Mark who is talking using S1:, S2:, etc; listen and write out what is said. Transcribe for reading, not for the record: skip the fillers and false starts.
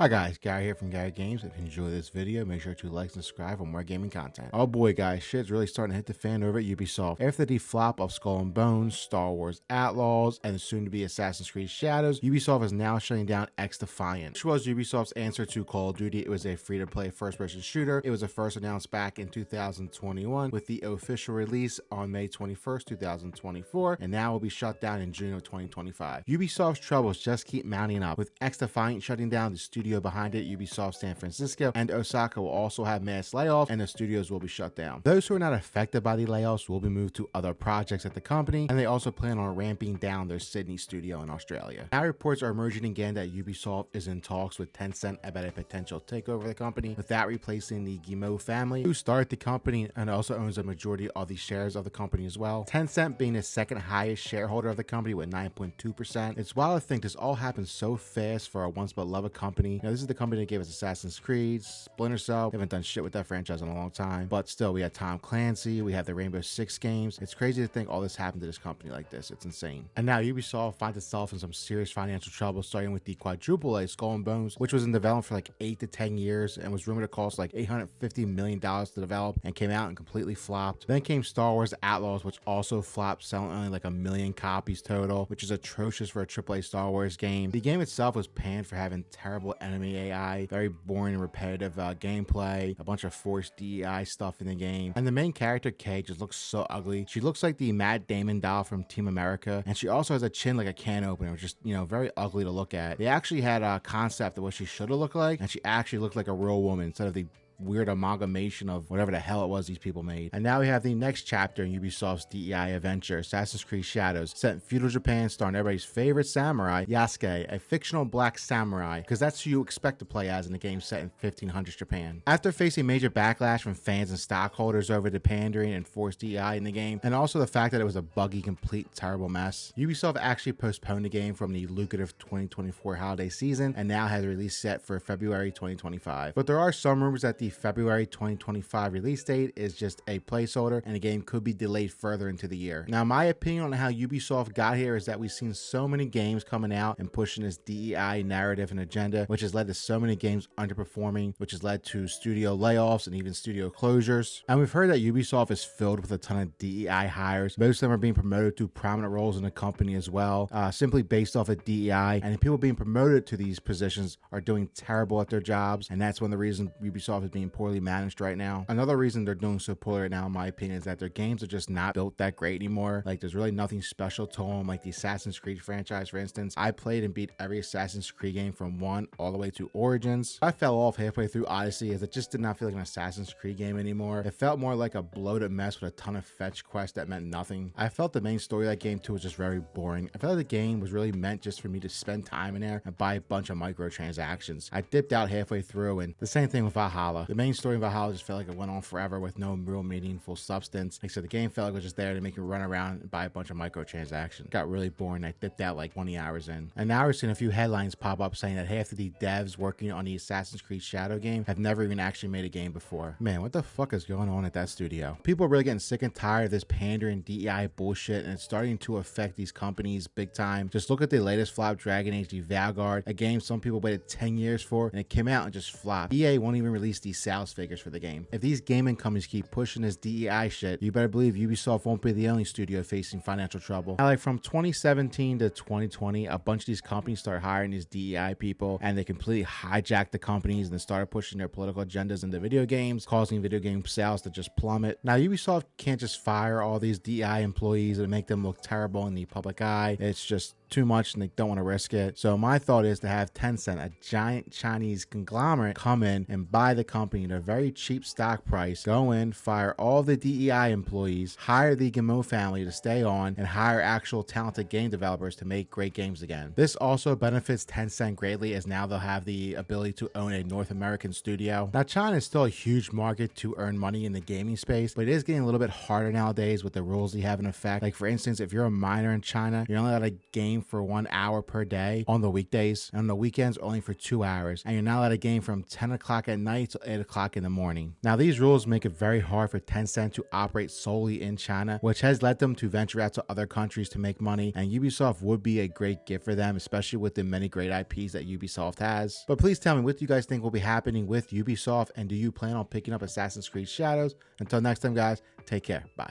S1: Hi guys, Gary here from Gary Games. If you enjoyed this video, make sure to like and subscribe for more gaming content. Oh boy guys, shit's really starting to hit the fan over at Ubisoft. After the flop of Skull and Bones, Star Wars Outlaws, and soon to be Assassin's Creed Shadows, Ubisoft is now shutting down X-Defiant, which was Ubisoft's answer to Call of Duty. It was a free-to-play first-person shooter. It was first announced back in 2021 with the official release on May 21st, 2024, and now will be shut down in June of 2025. Ubisoft's troubles just keep mounting up, with X-Defiant shutting down the studio behind it. Ubisoft San Francisco and Osaka will also have mass layoffs, and the studios will be shut down. Those who are not affected by the layoffs will be moved to other projects at the company, and they also plan on ramping down their Sydney studio in Australia. Now reports are emerging again that Ubisoft is in talks with Tencent about a potential takeover of the company, without replacing the Guillemot family, who started the company and also owns a majority of the shares of the company as well. Tencent being the second highest shareholder of the company with 9.2%. It's wild to think this all happened so fast for a once beloved company. Now, this is the company that gave us Assassin's Creed, Splinter Cell. They haven't done shit with that franchise in a long time, but still, we had Tom Clancy, we have the Rainbow Six games. It's crazy to think all this happened to this company like this. It's insane. And now Ubisoft finds itself in some serious financial trouble, starting with the quadruple A Skull and Bones, which was in development for like 8 to 10 years and was rumored to cost like $850 million to develop and came out and completely flopped. Then came Star Wars Outlaws, which also flopped, selling only like 1 million copies total, which is atrocious for a AAA Star Wars game. The game itself was panned for having terrible enemy AI, very boring and repetitive gameplay, a bunch of forced DEI stuff in the game, and the main character Kay just looks so ugly. She looks like the Matt Damon doll from Team America, and she also has a chin like a can opener, just, you know, very ugly to look at. They actually had a concept of what she should have looked like, and she actually looked like a real woman instead of the weird amalgamation of whatever the hell it was these people made. And now we have the next chapter in Ubisoft's DEI adventure, Assassin's Creed Shadows, set in feudal Japan, starring everybody's favorite samurai, Yasuke, a fictional black samurai, because that's who you expect to play as in the game set in 1500s Japan. After facing major backlash from fans and stockholders over the pandering and forced DEI in the game, and also the fact that it was a buggy, complete, terrible mess, Ubisoft actually postponed the game from the lucrative 2024 holiday season, and now has a release set for February 2025. But there are some rumors that the February 2025 release date is just a placeholder, and the game could be delayed further into the year. Now, my opinion on how Ubisoft got here is that we've seen so many games coming out and pushing this DEI narrative and agenda, which has led to so many games underperforming, which has led to studio layoffs and even studio closures. And we've heard that Ubisoft is filled with a ton of DEI hires. Most of them are being promoted to prominent roles in the company as well, simply based off of DEI, and the people being promoted to these positions are doing terrible at their jobs, and that's one of the reasons Ubisoft is being poorly managed right now. Another reason they're doing so poorly right now, in my opinion, is that their games are just not built that great anymore. Like, there's really nothing special to them. Like the Assassin's Creed franchise, for instance, I played and beat every Assassin's Creed game from 1 all the way to Origins. I fell off halfway through Odyssey, as it just did not feel like an Assassin's Creed game anymore. It felt more like a bloated mess with a ton of fetch quests that meant nothing. I felt the main story of that game too was just very boring. I felt like the game was really meant just for me to spend time in there and buy a bunch of microtransactions. I dipped out halfway through, and the same thing with Valhalla. The main story of Valhalla just felt like it went on forever with no real meaningful substance. Like, so the game felt like it was just there to make you run around and buy a bunch of microtransactions. It got really boring. I dipped out like 20 hours in. And now we're seeing a few headlines pop up saying that half of the devs working on the Assassin's Creed Shadow game have never even actually made a game before. Man, what the fuck is going on at that studio? People are really getting sick and tired of this pandering DEI bullshit, and it's starting to affect these companies big time. Just look at the latest flop, Dragon Age The Vanguard, a game some people waited 10 years for, and it came out and just flopped. EA won't even release these sales figures for the game. If these gaming companies keep pushing this DEI shit, you better believe Ubisoft won't be the only studio facing financial trouble. Now, like from 2017 to 2020, a bunch of these companies started hiring these DEI people, and they completely hijacked the companies and they started pushing their political agendas into video games, causing video game sales to just plummet. Now, Ubisoft can't just fire all these DEI employees and make them look terrible in the public eye. It's just too much and they don't want to risk it. So my thought is to have Tencent, a giant Chinese conglomerate, come in and buy the company at a very cheap stock price, go in, fire all the DEI employees, hire the Guillemot family to stay on, and hire actual talented game developers to make great games again. This also benefits Tencent greatly, as now they'll have the ability to own a North American studio. Now, China is still a huge market to earn money in the gaming space, but it is getting a little bit harder nowadays with the rules they have in effect. Like, for instance, if you're a minor in China, you're only allowed to game game for 1 hour per day on the weekdays, and on the weekends only for 2 hours, and you're not allowed to game from 10 o'clock at night to 8 o'clock in the morning. Now, these rules make it very hard for Tencent to operate solely in China, which has led them to venture out to other countries to make money, and Ubisoft would be a great gift for them, especially with the many great IPs that Ubisoft has. But please tell me, what do you guys think will be happening with Ubisoft, and do you plan on picking up Assassin's Creed Shadows? Until next time, guys, take care. Bye.